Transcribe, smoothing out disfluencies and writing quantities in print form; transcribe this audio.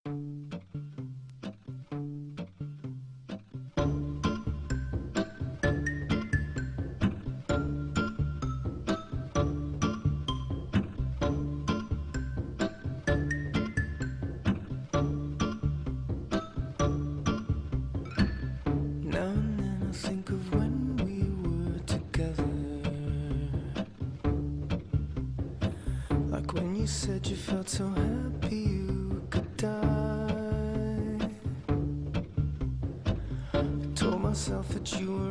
Now and then I think of when we were together, like when you said you felt so happy you could die. I told myself that you were